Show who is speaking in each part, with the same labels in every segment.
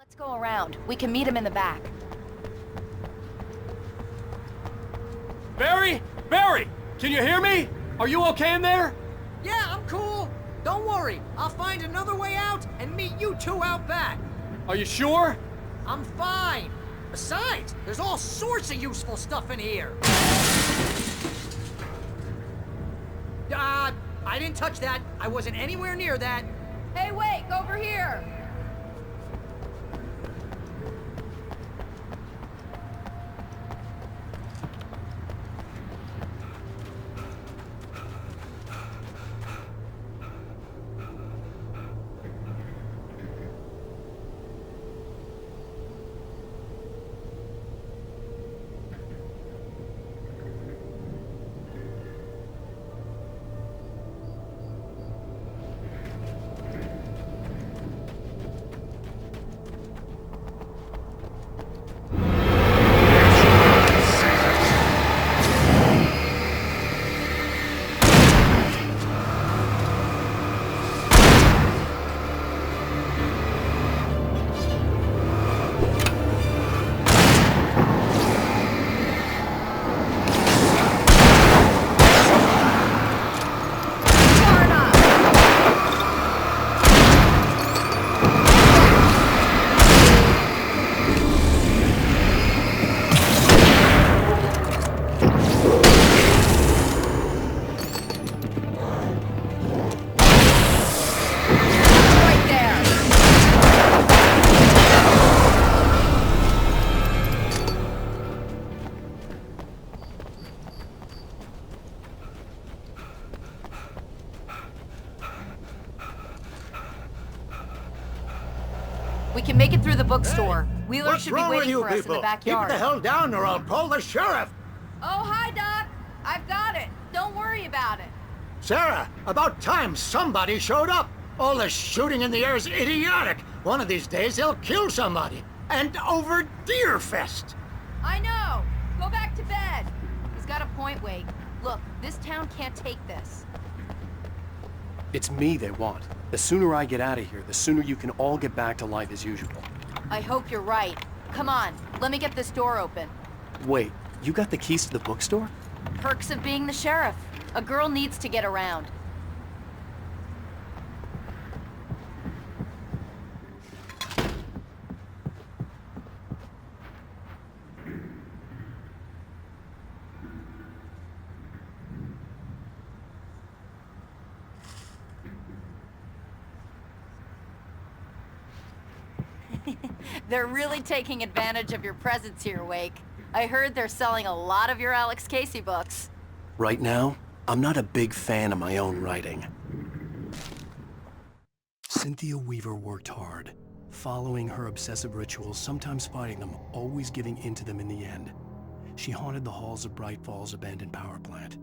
Speaker 1: Let's go around. We can meet him in the back.
Speaker 2: Barry? Barry! Can you hear me? Are you okay in there?
Speaker 3: Yeah, I'm cool. Don't worry. I'll find another way out and meet you two out back.
Speaker 2: Are you sure?
Speaker 3: I'm fine. Besides, there's all sorts of useful stuff in here. I didn't touch that. I wasn't anywhere near that.
Speaker 1: Hey, wait! Over here! We can make it through the bookstore. Wheeler
Speaker 4: What's
Speaker 1: should be
Speaker 4: wrong with
Speaker 1: waiting
Speaker 4: you
Speaker 1: for us in
Speaker 4: people?
Speaker 1: the backyard.
Speaker 4: Keep the hell down or I'll call the sheriff.
Speaker 1: Oh, hi, Doc. I've got it. Don't worry about it.
Speaker 4: Sarah, about time somebody showed up. All this shooting in the air is idiotic. One of these days they'll kill somebody. And over Deerfest.
Speaker 1: I know. Go back to bed. He's got a point, Wake. Look, this town can't take this.
Speaker 2: It's me they want. The sooner I get out of here, the sooner you can all get back to life as usual.
Speaker 1: I hope you're right. Come on, let me get this door open.
Speaker 2: Wait, you got the keys to the bookstore?
Speaker 1: Perks of being the sheriff. A girl needs to get around. They're really taking advantage of your presence here, Wake. I heard they're selling a lot of your Alex Casey books.
Speaker 2: Right now, I'm not a big fan of my own writing. Cynthia Weaver worked hard, following her obsessive rituals, sometimes fighting them, always giving in to them in the end. She haunted the halls of Bright Falls' abandoned power plant.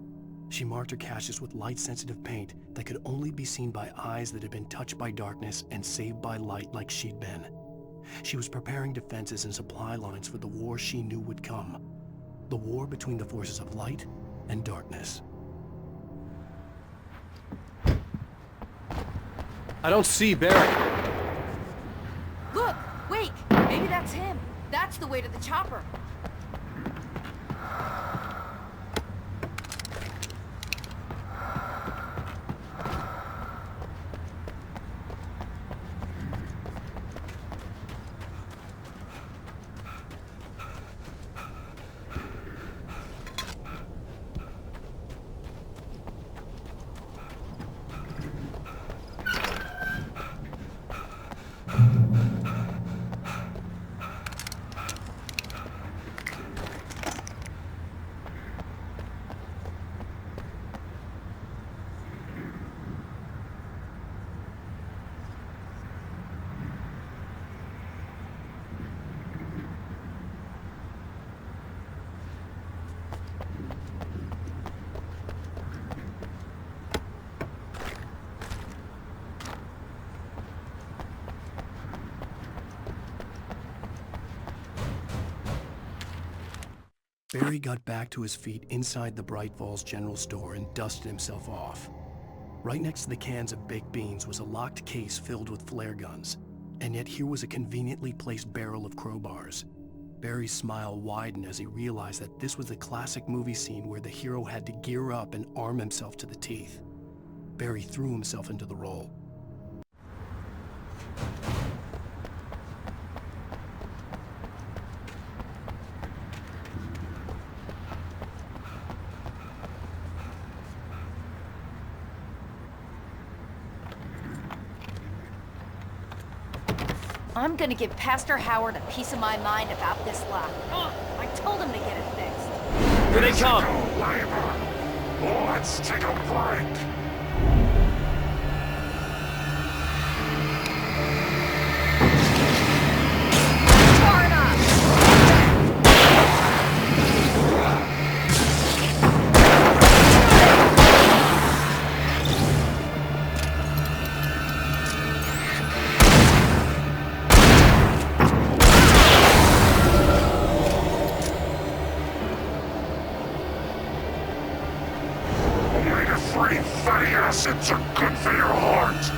Speaker 2: She marked her caches with light-sensitive paint that could only be seen by eyes that had been touched by darkness and saved by light like she'd been. She was preparing defenses and supply lines for the war she knew would come. The war between the forces of light and darkness. I don't see Barry.
Speaker 1: Look! Wake! Maybe that's him. That's the way to the chopper.
Speaker 2: Barry got back to his feet inside the Bright Falls General Store and dusted himself off. Right next to the cans of baked beans was a locked case filled with flare guns. And yet here was a conveniently placed barrel of crowbars. Barry's smile widened as he realized that this was the classic movie scene where the hero had to gear up and arm himself to the teeth. Barry threw himself into the role.
Speaker 1: I'm gonna give Pastor Howard a piece of my mind about this lock. I told him to get it fixed.
Speaker 5: Here they come!
Speaker 6: Let's take a break.
Speaker 1: Far enough!
Speaker 6: Omega-3 fatty acids are good for your heart.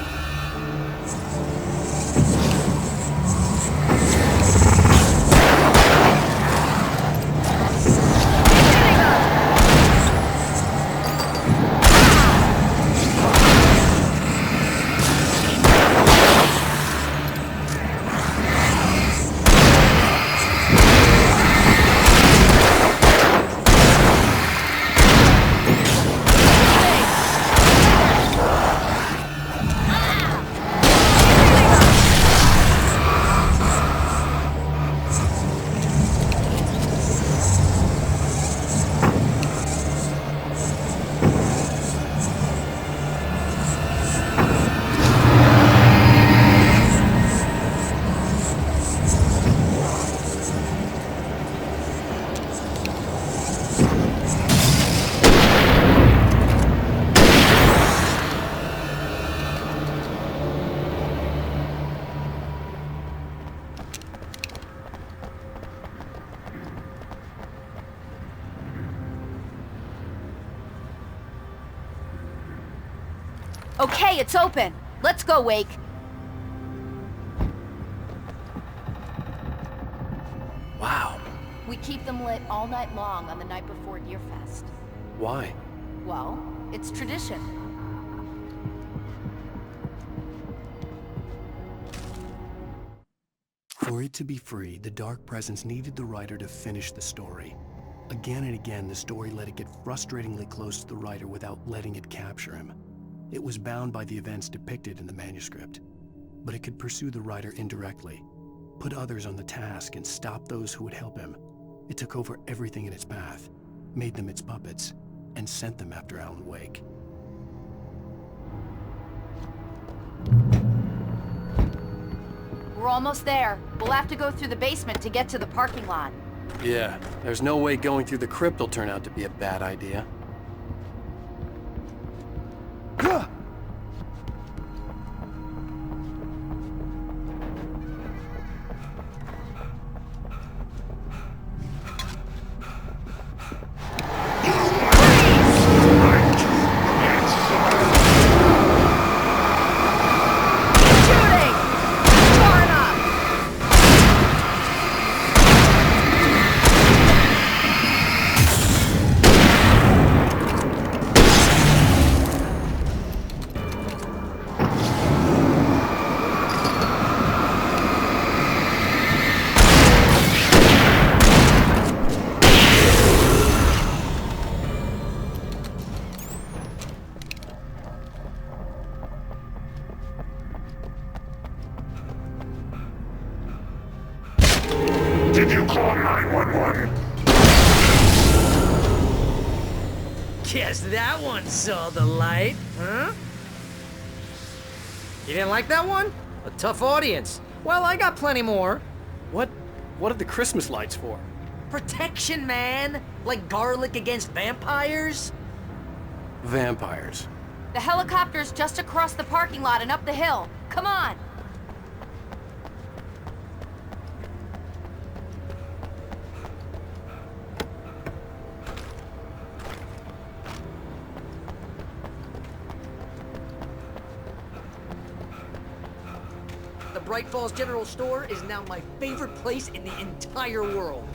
Speaker 1: Okay, it's open. Let's go, Wake.
Speaker 2: Wow.
Speaker 1: We keep them lit all night long on the night before Deerfest.
Speaker 2: Why?
Speaker 1: Well, it's tradition.
Speaker 2: For it to be free, the Dark Presence needed the writer to finish the story. Again and again, the story let it get frustratingly close to the writer without letting it capture him. It was bound by the events depicted in the manuscript, but it could pursue the writer indirectly, put others on the task, and stop those who would help him. It took over everything in its path, made them its puppets, and sent them after Alan Wake.
Speaker 1: We're almost there. We'll have to go through the basement to get to the parking lot.
Speaker 2: Yeah, there's no way going through the crypt will turn out to be a bad idea.
Speaker 6: Did you call 911?
Speaker 3: Guess that one saw the light, huh? You didn't like that one? A tough audience. Well, I got plenty more.
Speaker 2: What are the Christmas lights for?
Speaker 3: Protection, man. Like garlic against vampires.
Speaker 2: Vampires.
Speaker 1: The helicopter's just across the parking lot and up the hill. Come on!
Speaker 3: Bright Falls General Store is now my favorite place in the entire world.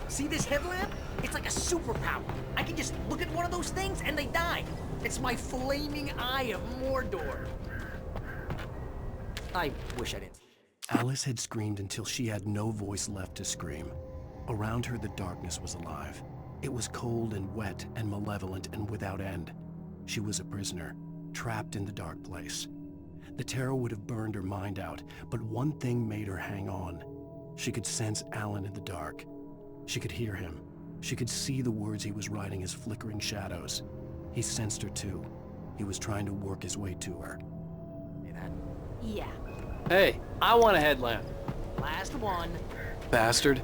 Speaker 3: See this headlamp? It's like a superpower. I can just look at one of those things and they die. It's my flaming eye of Mordor. I wish I didn't.
Speaker 2: Alice had screamed until she had no voice left to scream. Around her, the darkness was alive. It was cold and wet and malevolent and without end. She was a prisoner, trapped in the dark place. The terror would have burned her mind out, but one thing made her hang on. She could sense Alan in the dark. She could hear him. She could see the words he was writing as flickering shadows. He sensed her too. He was trying to work his way to her.
Speaker 3: Say that.
Speaker 1: Yeah.
Speaker 5: Hey, I want a headlamp.
Speaker 3: Last one.
Speaker 2: Bastard.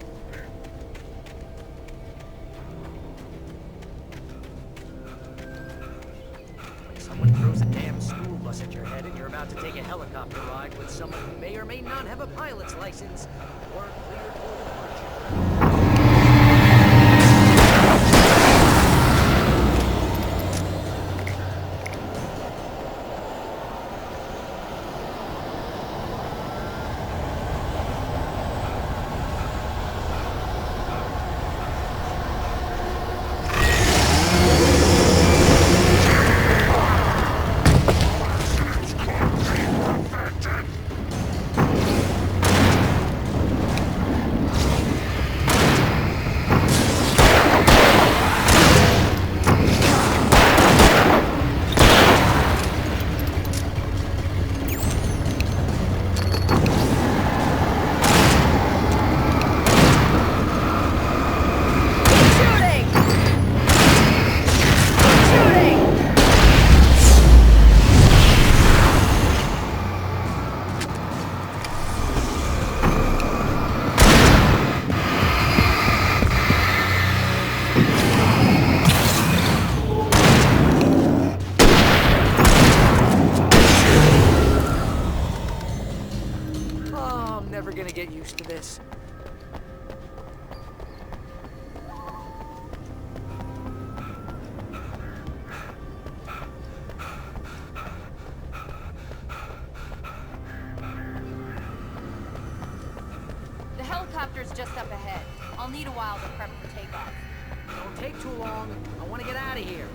Speaker 3: Someone throws a damn school bus at your head and you're about to take a helicopter ride with someone who may or may not have a pilot's license or cleared for departure. Gonna get used to this.
Speaker 1: The helicopter's just up ahead. I'll need a while to prep for takeoff.
Speaker 3: Don't take too long. I want to get out of here.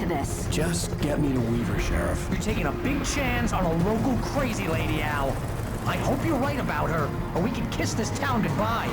Speaker 1: into this.
Speaker 2: Just get me to Weaver, Sheriff.
Speaker 3: You're taking a big chance on a local crazy lady, Al. I hope you're right about her, or we can kiss this town goodbye.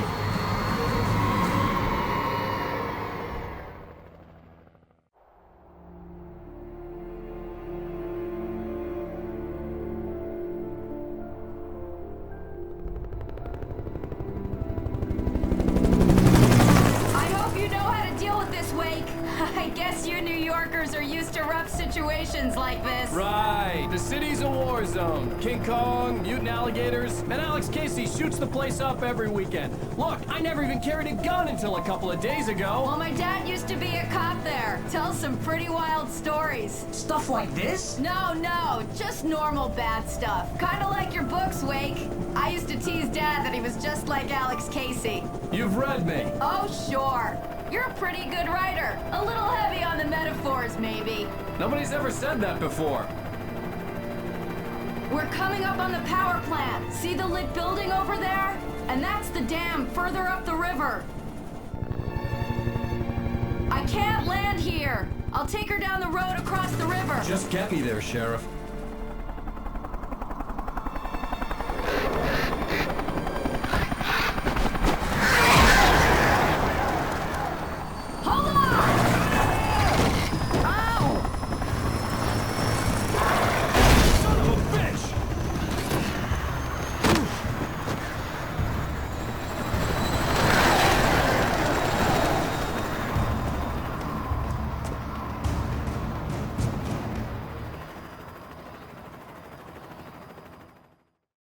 Speaker 1: I guess you New Yorkers are used to rough situations like this.
Speaker 5: Right. The city's a war zone. King Kong, mutant alligators, and Alex Casey shoots the place up every weekend. Look, I never even carried a gun until a couple of days ago.
Speaker 1: Well, my dad used to be a cop there. Tells some pretty wild stories.
Speaker 3: Stuff like this?
Speaker 1: No, just normal bad stuff. Kinda like your books, Wake. I used to tease Dad that he was just like Alex Casey.
Speaker 5: You've read me.
Speaker 1: Oh, sure. You're a pretty good writer. A little heavy on the metaphors, maybe.
Speaker 5: Nobody's ever said that before.
Speaker 1: We're coming up on the power plant. See the lit building over there? And that's the dam further up the river. I can't land here. I'll take her down the road across the river.
Speaker 5: Just get me there, Sheriff.